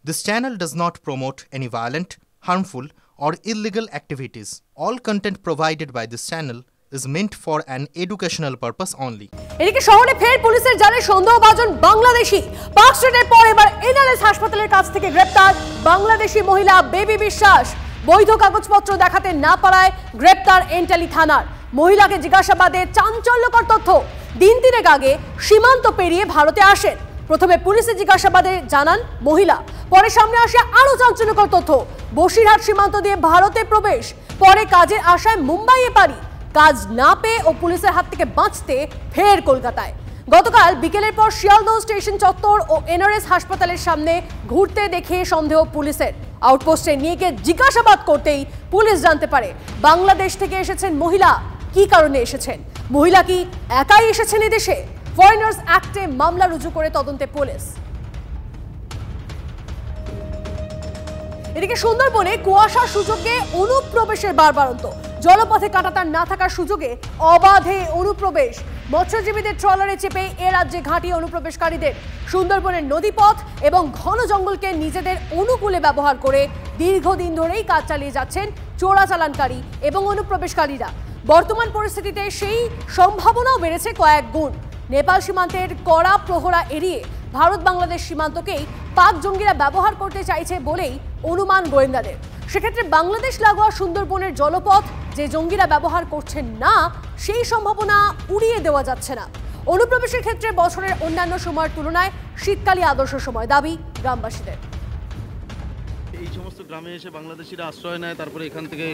This channel does not promote any violent, harmful, or illegal activities. All content provided by this channel is meant for an educational purpose only. এদিকে শহরে ফের পুলিশের জালে সন্দেহভাজন Bangladeshi park স্ট্রিটের পর এবার এনআরএস হাসপাতালের কাছ থেকে গ্রেপ্তার বাংলাদেশি মহিলা বেবি বিশ্বাস। বৈধ কাগজপত্র দেখাতে না পারায় গ্রেপ্তার এন্টালি থানার। মহিলাকে জিজ্ঞাসাবাদে চাঞ্চল্যকর তথ্য, দিন তিনেক আগে সীমান্ত পেরিয়ে ভারতে আসেন। প্রথমে পুলিশের জিজ্ঞাসাবাদে জানান মহিলা, পরে সামনে আসে আরো চাঞ্চল্যকর তথ্য, বসিরহাট সীমান্ত দিয়ে ভারতে প্রবেশ, পরে কাজের আশায় মুম্বাইয়ে পাড়ি, কাজ না পেয়ে ও পুলিশের হাত থেকে বাঁচতে ফের কলকাতায়। গতকাল বিকেলের পর শিয়ালদহ স্টেশন চত্বর ও এনআরএস হাসপাতালের সামনে ঘুরতে দেখে সন্দেহ পুলিশের। আউটপোস্টে নিয়ে গিয়ে জিজ্ঞাসাবাদ করতেই পুলিশ জানতে পারে বাংলাদেশ থেকে এসেছেন মহিলা। কি কারণে এসেছেন? মহিলা কি একাই এসেছেন এদেশে? ফরেনার্স অ্যাক্টে মামলা রুজু করে তদন্তে পুলিশ। এদিকে সুন্দরবনে কুয়াশার সুযোগে অনুপ্রবেশের বারবারন্ত, জলপথে কাঁটাতার না থাকার সুযোগে অবাধে অনুপ্রবেশ, মৎস্যজীবীদের ট্রলারে চেপে এ রাজ্যে ঘাঁটি অনুপ্রবেশকারীদের। সুন্দরবনের নদীপথ এবং ঘন জঙ্গলকে নিজেদের অনুকূলে ব্যবহার করে দীর্ঘদিন ধরেই কাজ চালিয়ে যাচ্ছেন চোরাচালানকারী এবং অনুপ্রবেশকারীরা। বর্তমান পরিস্থিতিতে সেই সম্ভাবনাও বেড়েছে কয়েক গুণ। নেপাল সীমান্তের কড়া প্রহরা এড়িয়ে ভারত বাংলাদেশ সীমান্তকেই পাক জঙ্গিরা ব্যবহার করতে চাইছে বলেই অনুমান গোয়েন্দাদের। সেক্ষেত্রে বাংলাদেশ লাগোয়া সুন্দরবনের জলপথ যে জঙ্গিরা ব্যবহার করছেন না, সেই সম্ভাবনা উড়িয়ে দেওয়া যাচ্ছে না। অনুপ্রবেশের ক্ষেত্রে বছরের অন্যান্য সময়ের তুলনায় শীতকালীন আদর্শ সময় দাবি গ্রামবাসীদের। এই সমস্ত গ্রামে এসে বাংলাদেশিরা আশ্রয় নেয়, তারপরে এখান থেকে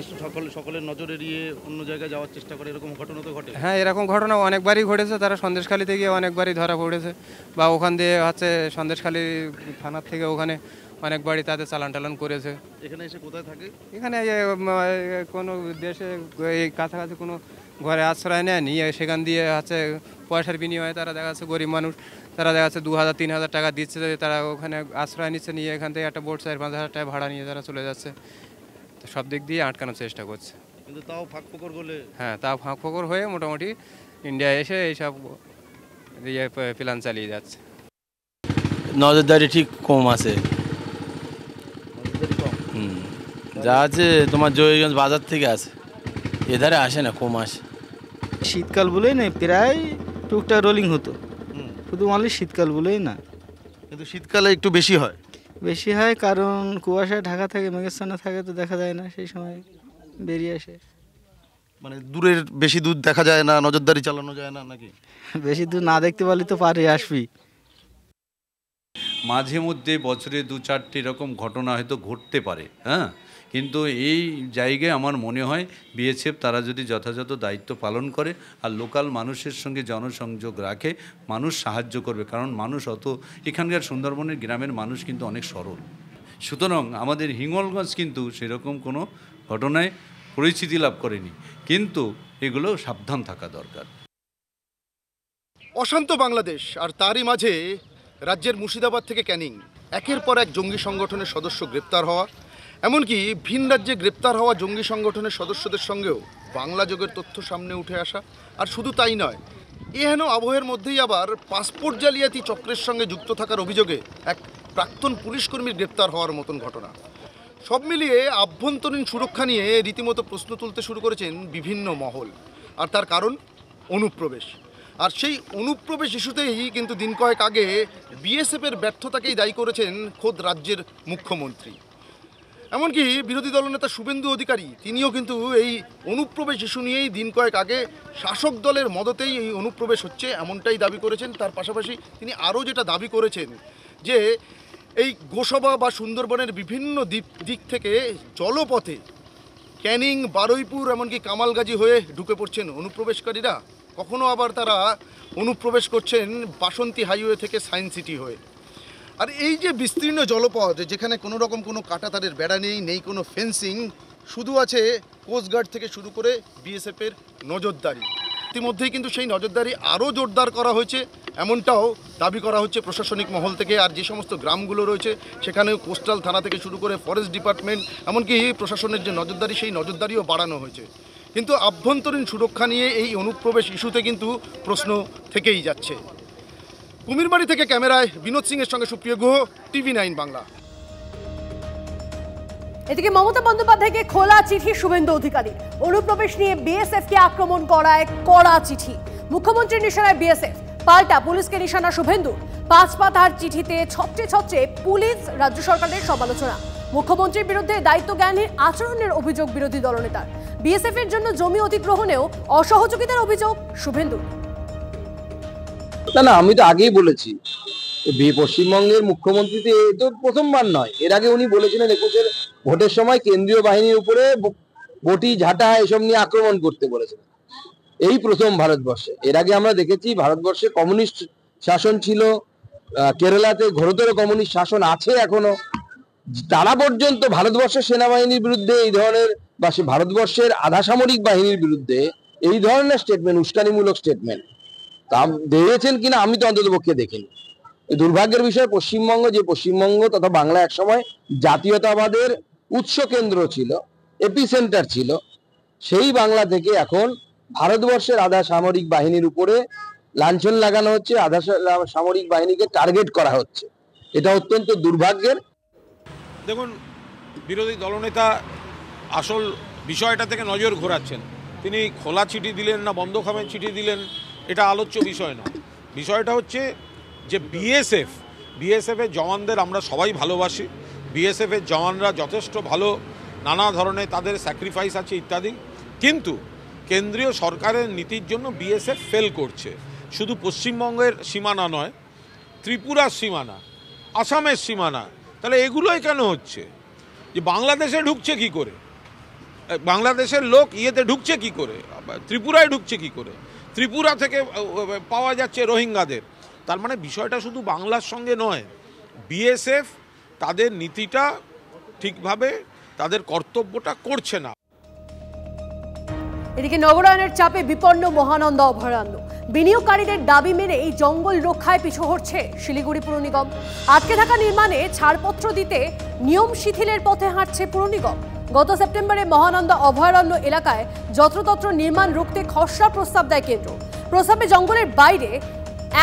সকলের নজর এড়িয়ে অন্য জায়গায় যাওয়ার চেষ্টা করে, এরকম ঘটনা তো ঘটে। হ্যাঁ, এরকম ঘটনা অনেকবারই ঘটেছে। তারা সন্দেশখালীতে গিয়ে অনেকবারই ধরা পড়েছে, বা ওখান দিয়ে সন্দেশখালী থানার থেকে ওখানে অনেকবারই তাদের চালান টালান করেছে। এখানে এসে কোথায় থাকে? এখানে কোনো দেশে এই কাছাকাছি কোনো ঘরে আশ্রয় নেয়, নিয়ে সেখান দিয়ে পয়সার বিনিময়ে তারা দেখা যাচ্ছে গরিব মানুষ, তারা দেখা যাচ্ছে 2000-3000 টাকা দিচ্ছে, তারা ওখানে আশ্রয় নিচ্ছে, নিয়ে এখান থেকে একটা বোট 4-5 হাজার টাকা ভাড়া নিয়ে তারা চলে যাচ্ছে। তো সব দিক দিয়ে আটকানোর চেষ্টা করছে, কিন্তু তাও ফাঁকফোকর বলে। হ্যাঁ, তাও ফাঁকফোকর হয়ে মোটামুটি ইন্ডিয়া এসে এইসব প্ল্যান চালিয়ে যাচ্ছে। নজরদারি ঠিক কম আছে, যা আছে তোমার জয়গঞ্জ বাজার থেকে আসে, এধারে আসে না, কম আসে। শীতকাল বলেই না, প্রায় টুকটাক রোলিং হতো, শুধু অনলি শীতকাল বলেই না। কিন্তু শীতকালে একটু বেশি হয়। বেশি হয় কারণ কুয়াশায় ঢাকা থাকে, মেঘাচ্ছন্ন থাকে, তো দেখা যায় না, সেই সময় বেরিয়ে আসে। মানে দূরের বেশি দূর দেখা যায় না, নজরদারি চালানো যায় না নাকি? বেশি দূর না দেখতে পারলে তো পারে আসবি। মাঝে মধ্যে বছরে 2-4টি এরকম ঘটনা হয়তো ঘটতে পারে, হ্যাঁ, কিন্তু এই জায়গায় আমার মনে হয় বিএসএফ তারা যদি যথাযথ দায়িত্ব পালন করে আর লোকাল মানুষের সঙ্গে জনসংযোগ রাখে, মানুষ সাহায্য করবে। কারণ মানুষ এখানকার সুন্দরবনের গ্রামের মানুষ কিন্তু অনেক সরল। সুতরাং আমাদের হিঙ্গলগঞ্জ কিন্তু সেরকম কোনো ঘটনায় পরিচিতি লাভ করেনি, কিন্তু এগুলো সাবধান থাকা দরকার। অশান্ত বাংলাদেশ, আর তারই মাঝে রাজ্যের মুর্শিদাবাদ থেকে ক্যানিং একের পর এক জঙ্গি সংগঠনের সদস্য গ্রেপ্তার হওয়া, এমনকি ভিন রাজ্যে গ্রেপ্তার হওয়া জঙ্গি সংগঠনের সদস্যদের সঙ্গেও বাংলা যোগের তথ্য সামনে উঠে আসা। আর শুধু তাই নয়, এহেন আবহের মধ্যেই আবার পাসপোর্ট জালিয়াতি চক্রের সঙ্গে যুক্ত থাকার অভিযোগে এক প্রাক্তন পুলিশকর্মীর গ্রেপ্তার হওয়ার মতন ঘটনা। সব মিলিয়ে আভ্যন্তরীণ সুরক্ষা নিয়ে রীতিমতো প্রশ্ন তুলতে শুরু করেছেন বিভিন্ন মহল। আর তার কারণ অনুপ্রবেশ। আর সেই অনুপ্রবেশ ইস্যুতেই কিন্তু দিন কয়েক আগে বিএসএফের ব্যর্থতাকেই দায়ী করেছেন খোদ রাজ্যের মুখ্যমন্ত্রী। এমনকি বিরোধী দলনেতা শুভেন্দু অধিকারী তিনিও কিন্তু এই অনুপ্রবেশ ইস্যু নিয়েই দিন কয়েক আগে শাসক দলের মদতেই এই অনুপ্রবেশ হচ্ছে এমনটাই দাবি করেছেন। তার পাশাপাশি তিনি আরও যেটা দাবি করেছেন যে এই গোসবা বা সুন্দরবনের বিভিন্ন দিক থেকে জলপথে ক্যানিং, বারুইপুর, এমনকি কামালগাজী হয়ে ঢুকে পড়ছেন অনুপ্রবেশকারীরা। কখনো আবার তারা অনুপ্রবেশ করছেন বাসন্তী হাইওয়ে থেকে সায়েন্স সিটি হয়ে। আর এই যে বিস্তীর্ণ জলপথ, যেখানে কোনো রকম কোনো কাঁটাতারের বেড়া নেই কোনো ফেন্সিং, শুধু আছে কোস্টগার্ড থেকে শুরু করে বিএসএফের নজরদারি। ইতিমধ্যেই কিন্তু সেই নজরদারি আরও জোরদার করা হয়েছে, এমনটাও দাবি করা হচ্ছে প্রশাসনিক মহল থেকে। আর যে সমস্ত গ্রামগুলো রয়েছে সেখানেও কোস্টাল থানা থেকে শুরু করে ফরেস্ট ডিপার্টমেন্ট, এমনকি প্রশাসনের যে নজরদারি, সেই নজরদারিও বাড়ানো হয়েছে। কিন্তু আভ্যন্তরীণ সুরক্ষা নিয়ে এই অনুপ্রবেশ ইস্যুতে কিন্তু প্রশ্ন থেকেই যাচ্ছে। কুমিরবাড়ি থেকে ক্যামেরায় বিনোদ সিংয়ের সঙ্গে সুপ্রিয় গুহ, TV9 বাংলা। এদিকে মমতা বন্দ্যোপাধ্যায়কে খোলা চিঠি শুভেন্দু অধিকারী। অনুপ্রবেশ নিয়ে বিএসএফকে আক্রমণ করায় কড়া চিঠি। মুখ্যমন্ত্রীর নিশানায় বিএসএফ, পাল্টা পুলিশকে নিশানা শুভেন্দু। 5 পাতার চিঠিতে ছত্রে ছত্রে পুলিশ রাজ্য সরকারের সমালোচনা। মুখ্যমন্ত্রীর বিরুদ্ধে দায়িত্ব জ্ঞানের আচরণের অভিযোগ বিরোধী দলনেতার। বিএসএফ এর জন্য জমি অধিগ্রহণেও অসহযোগিতার অভিযোগ শুভেন্দু। না, আমি তো আগেই বলেছি, পশ্চিমবঙ্গের মুখ্যমন্ত্রী তো প্রথমবার নয়, এর আগে উনি বলেছিলেন 21-এর ভোটের সময় কেন্দ্রীয় বাহিনীর উপরে বটি ঝাঁটা এসব নিয়ে আক্রমণ করতে বলেছিলেন। এই প্রথম ভারতবর্ষে। এর আগে আমরা দেখেছি ভারতবর্ষে কমিউনিস্ট শাসন ছিল, কেরালাতে ঘোরতর কমিউনিস্ট শাসন আছে এখনো। তারা পর্যন্ত ভারতবর্ষের সেনাবাহিনীর বিরুদ্ধে এই ধরনের, বা সে ভারতবর্ষের আধা সামরিক বাহিনীর বিরুদ্ধে এই ধরনের স্টেটমেন্ট, উস্কানিমূলক স্টেটমেন্ট তা দিয়েছেন কিনা আমি তো অন্তত পক্ষে দেখিনি। দুর্ভাগ্যের বিষয়, পশ্চিমবঙ্গ তথা বাংলা একসময় জাতীয়তাবাদের উৎস কেন্দ্র ছিল, এপিসেন্টার ছিল, সেই বাংলা থেকে এখন ভারতবর্ষের আধা সামরিক বাহিনীর উপরে লাঞ্ছন লাগানো হচ্ছে, আধা সামরিক বাহিনীকে টার্গেট করা হচ্ছে। এটা অত্যন্ত দুর্ভাগ্যের। দেখুন, বিরোধী দলনেতা আসল বিষয়টা থেকে নজর ঘোরাচ্ছেন। তিনি খোলা চিঠি দিলেন না বন্ধ খামের চিঠি দিলেন, এটা আলোচ্য বিষয় না। বিষয়টা হচ্ছে যে বিএসএফের জওয়ানদের আমরা সবাই ভালোবাসি। বিএসএফের জওয়ানরা যথেষ্ট ভালো, নানা ধরনের তাদের স্যাক্রিফাইস আছে ইত্যাদি, কিন্তু কেন্দ্রীয় সরকারের নীতির জন্য বিএসএফ ফেল করছে। শুধু পশ্চিমবঙ্গের সীমানা নয়, ত্রিপুরার সীমানা, আসামের সীমানা। তাহলে এগুলোই কেন হচ্ছে? যে বাংলাদেশে ঢুকছে কি করে, বাংলাদেশের লোক ইয়েতে ঢুকছে কি করে, ত্রিপুরায় ঢুকছে কি করে, ত্রিপুরা থেকে পাওয়া যাচ্ছে রোহিঙ্গাদের। তার মানে বিষয়টা শুধু বাংলার সঙ্গে নয়, বিএসএফ তাদের নীতিটা ঠিকভাবে, তাদের কর্তব্যটা করছে না। এদিকে নগরায়নের চাপে বিপন্ন মহানন্দা অভয়ারণ্য। বিনিয়োগকারীদের দাবি মেনে এই জঙ্গল রক্ষায় পিছু হটছে শিলিগুড়ি পুর নিগম। আটকে থাকা নির্মাণে ছাড়পত্র দিতে নিয়ম শিথিলের পথে হাঁটছে পুর নিগম। গত সেপ্টেম্বরে মহানন্দা অভয়ারণ্য এলাকায় যত্রতত্র নির্মাণ রুখতে খসড়া প্রস্তাব দেয় কেন্দ্র। প্রস্তাবে জঙ্গলের বাইরে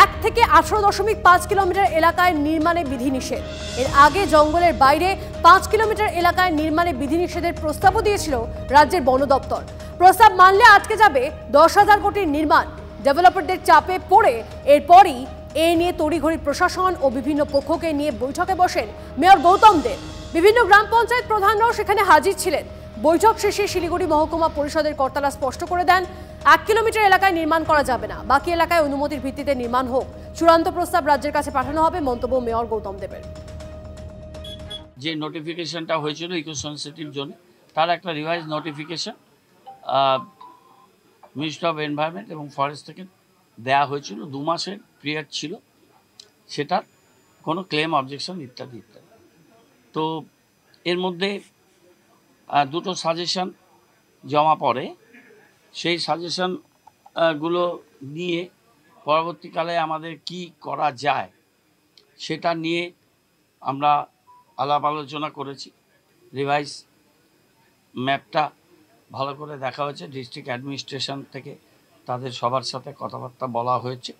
1 থেকে 18.5 কিলোমিটার এলাকায় নির্মাণে বিধিনিষেধ। এর আগে জঙ্গলের বাইরে 5 কিলোমিটার এলাকায় নির্মাণে বিধিনিষেধের প্রস্তাবও দিয়েছিল রাজ্যের বন দপ্তর। প্রস্তাব মানলে আটকে যাবে 10,000 কোটির নির্মাণ। ডেভেলপারদের চাপে পড়ে এরপরই এ নিয়ে তড়িঘড়ি প্রশাসন ও বিভিন্ন পক্ষকে নিয়ে বৈঠকে বসেন মেয়র গৌতম দেব। বিভিন্ন গ্রাম পঞ্চায়েত প্রধানরাও সেখানে হাজির ছিলেন। বৈঠক শেষে শিলিগুড়ি মহকুমা পরিষদের কর্তারা স্পষ্ট করে দেন, 1 কিলোমিটার এলাকায় নির্মাণ করা যাবে না, বাকি এলাকায় অনুমতির ভিত্তিতে নির্মাণ হোক। চূড়ান্ত প্রস্তাব রাজ্যের কাছে পাঠানো হবে, মন্তব্য মেয়র গৌতম দেবের। যে নোটিফিকেশনটা হয়েছিল ইকো সেনসিটিভ জোনে, তার একটা revise notification ministry of environment এবং ফরেস্ট থেকে দেওয়া হয়েছিল। 2 মাসের পিরিয়ড ছিল, সেটার কোনো ক্লেম, অবজেকশন ইত্যাদি ইত্যাদি। তো এর মধ্যে 2টো সাজেশন জমা পড়ে। সেই সাজেশনগুলো নিয়ে পরবর্তীকালে আমাদের কি করা যায় সেটা নিয়ে আমরা আলাপ আলোচনা করেছি। রিভাইজ ম্যাপটা ভালো করে দেখা হয়েছে, ডিস্ট্রিক্ট অ্যাডমিনিস্ট্রেশন থেকে তাদের সবার সাথে কথাবার্তা বলা হয়েছে।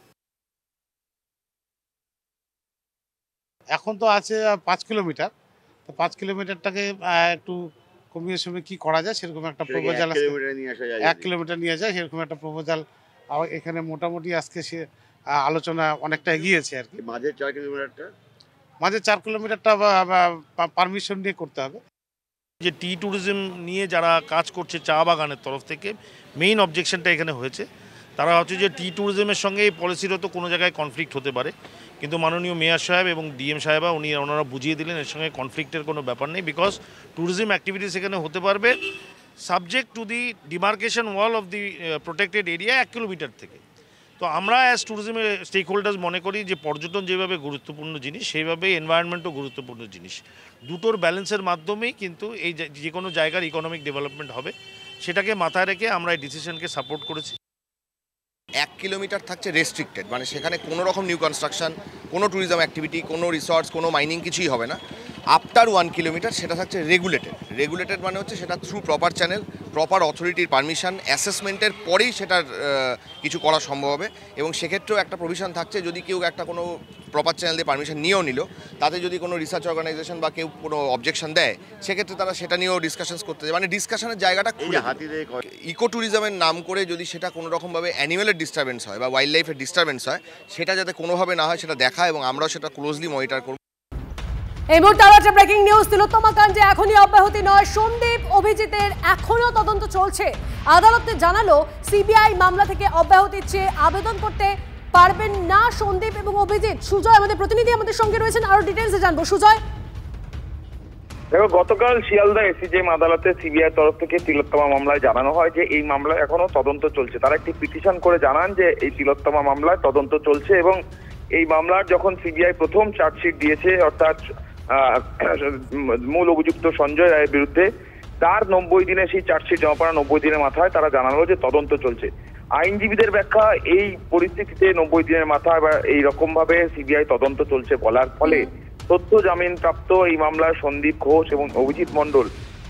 এখন তো আছে 5 কিলোমিটার, তো 5 কিলোমিটারটাকে একটু কমিয়ে সময় কী করা যায় সেরকম একটা প্রপোজাল, 1 কিলোমিটার নিয়ে যায় সেরকম একটা প্রপোজাল এখানে মোটামুটি আজকে সে আলোচনা অনেকটা এগিয়েছে আর কি। মাঝে 4 কিলোমিটারটা পারমিশন নিয়ে করতে হবে। যে টি ট্যুরিজম নিয়ে যারা কাজ করছে চা বাগানের তরফ থেকে মেইন অবজেকশনটা এখানে হয়েছে, তারা হচ্ছে যে টি ট্যুরিজমের সঙ্গে এই পলিসিরও তো কোনো জায়গায় কনফ্লিক্ট হতে পারে, কিন্তু মাননীয় মেয়র সাহেব এবং ডিএম সাহেবা ওনারা বুঝিয়ে দিলেন এর সঙ্গে কনফ্লিক্টের কোনো ব্যাপার নেই, বিকজ ট্যুরিজম অ্যাক্টিভিটিস এখানে হতে পারবে subject to the demarcation wall of the protected area 1 kilometre থেকে। তো আমরা অ্যাজ ট্যুরিজমের স্টেক হোল্ডার্স মনে করি যে পর্যটন যেভাবে গুরুত্বপূর্ণ জিনিস, সেইভাবেই এনভায়রনমেন্টও গুরুত্বপূর্ণ জিনিস। দুটোর ব্যালেন্সের মাধ্যমেই কিন্তু এই যে কোনো জায়গার ইকোনমিক ডেভেলপমেন্ট হবে, সেটাকে মাথায় রেখে আমরা এই ডিসিশনকে সাপোর্ট করেছি। 1 কিলোমিটার থাকছে রেস্ট্রিক্টেড, মানে সেখানে কোনো রকম নিউ কনস্ট্রাকশন, কোনো ট্যুরিজম অ্যাক্টিভিটি, কোনো রিসর্টস, কোনো মাইনিং কিছুই হবে না। আফটার 1 কিলোমিটার সেটা থাকছে রেগুলেটেড মানে হচ্ছে সেটা থ্রু প্রপার চ্যানেল, প্রপার অথরিটির পারমিশন, অ্যাসেসমেন্টের পরেই সেটার কিছু করা সম্ভব হবে। এবং সেক্ষেত্রেও একটা প্রভিশন থাকছে, যদি কেউ একটা কোনো প্রপার চ্যানেল দিয়ে পারমিশন নিয়েও নিল, তাতে যদি কোনো রিসার্চ অর্গানাইজেশন বা কেউ কোনো অবজেকশন দেয়, সেক্ষেত্রে তারা সেটা নিয়েও ডিসকাশনস করতে যায়, মানে ডিসকাশনের জায়গাটা খুলে। ইকো ট্যুরিজমের নাম করে যদি সেটা কোনো রকমভাবে অ্যানিমেলের ডিস্টারবেন্স হয় বা ওয়াইল্ড লাইফের ডিস্টারবেন্স হয়, সেটা যাতে কোনোভাবে না হয় সেটা দেখা, এবং আমরাও সেটা ক্লোজলি মনিটর করব। এই মুহূর্তে আরো একটা ব্রেকিং নিউজ। তিলোত্তমা কাণ্ডে এখনই অব্যাহতি নয়, সন্দীপ অভিজিতের এখনো তদন্ত চলছে। আদালতে জানালো সিবিআই মামলা থেকে অব্যাহতি চেয়ে আবেদন করতে পারবেন না সন্দীপ এবং অভিজিৎ। সুজয় আমাদের প্রতিনিধি আমাদের সঙ্গে রয়েছেন, আরো ডিটেইলসে জানবো। সুজয়, দেখো, গতকাল শিয়ালদা এসিজেএম আদালতে সিবিআই তরফ থেকে তিলোত্তমা মামলায় জানানো হয় যে এই মামলায় এখনো তদন্ত চলছে। তারা একটি পিটিশন করে জানান যে এই তিলোত্তমা মামলায় তদন্ত চলছে, এবং এই মামলার যখন সিবিআই প্রথম চার্জশিট দিয়েছে, অর্থাৎ মূল অভিযুক্ত সঞ্জয় রায়ের বিরুদ্ধে, তার 90 দিনে সেই চার্জশিট জমা পড়া 90 দিনের মাথায় তারা জানালো যে তদন্ত চলছে। আইনজীবীদের ব্যাখ্যা, এই পরিস্থিতিতে 90 দিনের মাথায় বা এইরকম ভাবে সিবিআই তদন্ত চলছে বলার ফলে তথ্য জামিন প্রাপ্ত এই মামলার সন্দীপ ঘোষ এবং অভিজিৎ মণ্ডল,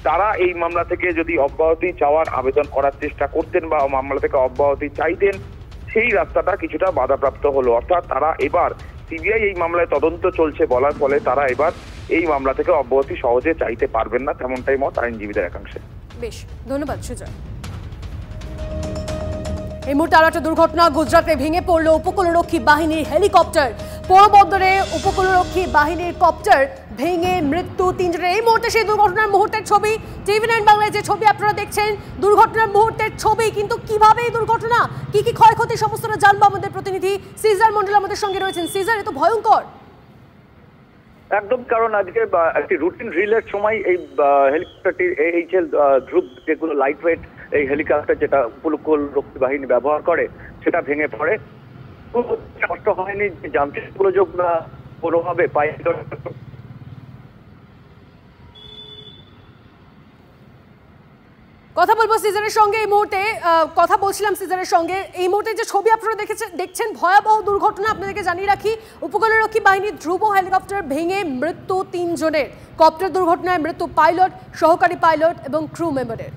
তারা এই মামলা থেকে যদি অব্যাহতি চাওয়ার আবেদন করার চেষ্টা করতেন বা মামলা থেকে অব্যাহতি চাইতেন, সেই রাস্তাটা কিছুটা বাধাপ্রাপ্ত হলো। অর্থাৎ তারা এবার, সিবিআই এই মামলায় তদন্ত চলছে বলার ফলে তারা এবার এই মামলা থেকে অব্যাহতি সহজে চাইতে পারবেন না, তেমনটাই মত আইনজীবীদের একাংশে। বেশ, ধন্যবাদ সুজয়। এই মুহূর্তে আরো একটা দুর্ঘটনা। গুজরাটে ভেঙে পড়ল উপকূলরক্ষী বাহিনীর হেলিকপ্টার। পোরবন্দরে উপকূলরক্ষী বাহিনীর কপ্টার ভেঙে মৃত্যু 3 জনের। এই মুহূর্তে সেই দুর্ঘটনার মুহূর্তের ছবি, TV9 বাংলায় যে ছবি আপনারা দেখছেন, দুর্ঘটনার মুহূর্তের ছবি। কিন্তু কিভাবে এই দুর্ঘটনা, কি কি ক্ষয়ক্ষতি, সমস্তটা জানবো। আমাদের প্রতিনিধি সিজার মন্ডল আমাদের সঙ্গে রয়েছেন। সিজার, এ তো ভয়ঙ্কর। একদম, কারণ আজকে একটি রুটিন ড্রিলের সময় এই হেলিকপ্টারটির AHL ধ্রুব, যেগুলো লাইট ওয়েট এই হেলিকপ্টার যেটা উপকূলরক্ষী বাহিনী ব্যবহার করে, সেটা ভেঙে পড়ে। কষ্ট হয়নি, যান্ত্রিক গোলযোগ না কোনোভাবে কথা বলবো সিজারের সঙ্গে। এই মুহূর্তে কথা বলছিলাম সিজারের সঙ্গে। এই মুহূর্তে যে ছবি আপনারা দেখছেন, ভয়াবহ দুর্ঘটনা। আপনাদেরকে জানিয়ে রাখি, উপকূলরক্ষী বাহিনীর ধ্রুব হেলিকপ্টার ভেঙে মৃত্যু 3 জনের। কপ্টার দুর্ঘটনায় মৃত্যু পাইলট, সহকারী পাইলট এবং ক্রু মেম্বারের।